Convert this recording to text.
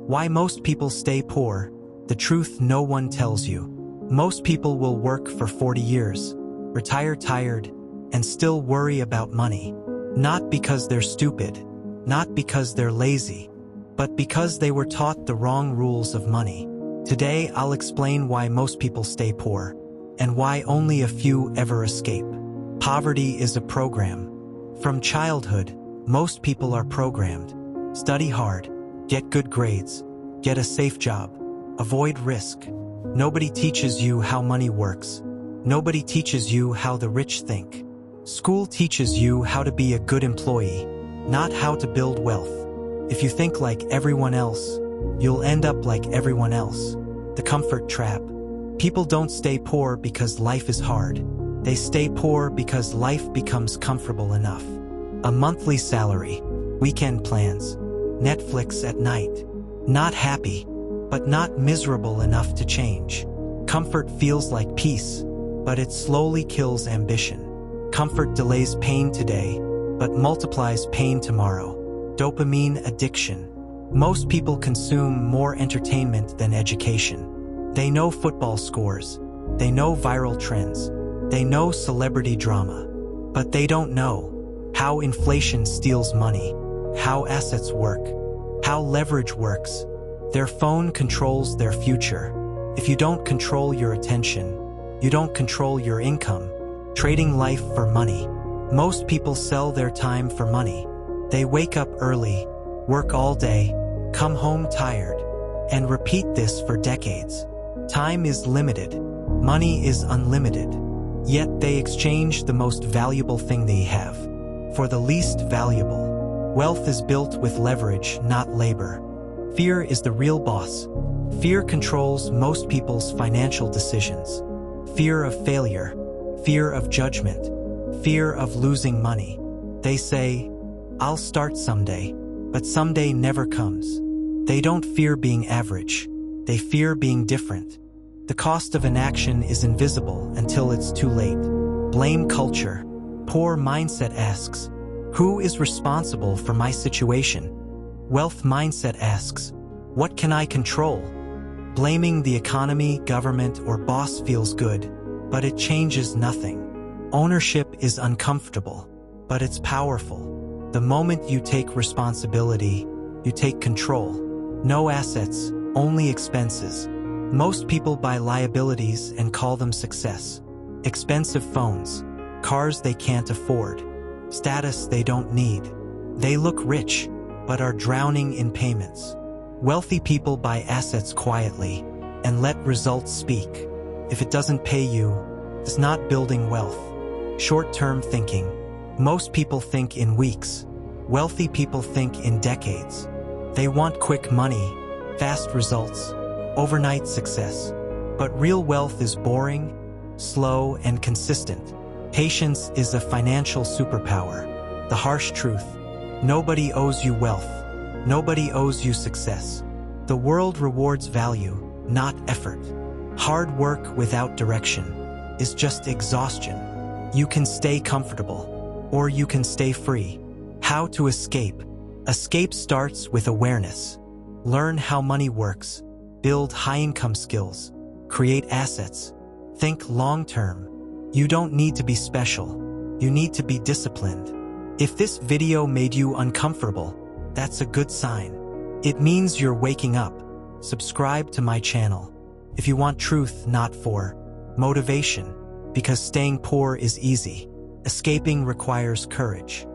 Why most people stay poor, the truth no one tells you. Most people will work for 40 years, retire tired, and still worry about money. Not because they're stupid, not because they're lazy, but because they were taught the wrong rules of money. Today, I'll explain why most people stay poor, and why only a few ever escape. Poverty is a program. From childhood, most people are programmed. Study hard, get good grades, get a safe job, avoid risk. Nobody teaches you how money works. Nobody teaches you how the rich think. School teaches you how to be a good employee, not how to build wealth. If you think like everyone else, you'll end up like everyone else. The comfort trap. People don't stay poor because life is hard. They stay poor because life becomes comfortable enough. A monthly salary, weekend plans, Netflix at night. Not happy, but not miserable enough to change. Comfort feels like peace, but it slowly kills ambition. Comfort delays pain today, but multiplies pain tomorrow. Dopamine addiction. Most people consume more entertainment than education. They know football scores. They know viral trends. They know celebrity drama. But they don't know how inflation steals money, how assets work, how leverage works. Their phone controls their future. If you don't control your attention, you don't control your income. Trading life for money. Most people sell their time for money. They wake up early, work all day, come home tired, and repeat this for decades. Time is limited. Money is unlimited. Yet they exchange the most valuable thing they have for the least valuable. Wealth is built with leverage, not labor. Fear is the real boss. Fear controls most people's financial decisions. Fear of failure, fear of judgment, fear of losing money. They say, "I'll start someday," but someday never comes. They don't fear being average. They fear being different. The cost of inaction is invisible until it's too late. Blame culture. Poor mindset asks, "Who is responsible for my situation?" Wealth mindset asks, "What can I control?" Blaming the economy, government, or boss feels good, but it changes nothing. Ownership is uncomfortable, but it's powerful. The moment you take responsibility, you take control. No assets, only expenses. Most people buy liabilities and call them success. Expensive phones, cars they can't afford, status they don't need. They look rich, but are drowning in payments. Wealthy people buy assets quietly and let results speak. If it doesn't pay you, it's not building wealth. Short-term thinking. Most people think in weeks. Wealthy people think in decades. They want quick money, fast results, overnight success. But real wealth is boring, slow, and consistent. Patience is a financial superpower. The harsh truth. Nobody owes you wealth. Nobody owes you success. The world rewards value, not effort. Hard work without direction is just exhaustion. You can stay comfortable, or you can stay free. How to escape? Escape starts with awareness. Learn how money works. Build high-income skills. Create assets. Think long-term. You don't need to be special. You need to be disciplined. If this video made you uncomfortable, that's a good sign. It means you're waking up. Subscribe to my channel if you want truth, not for motivation, because staying poor is easy. Escaping requires courage.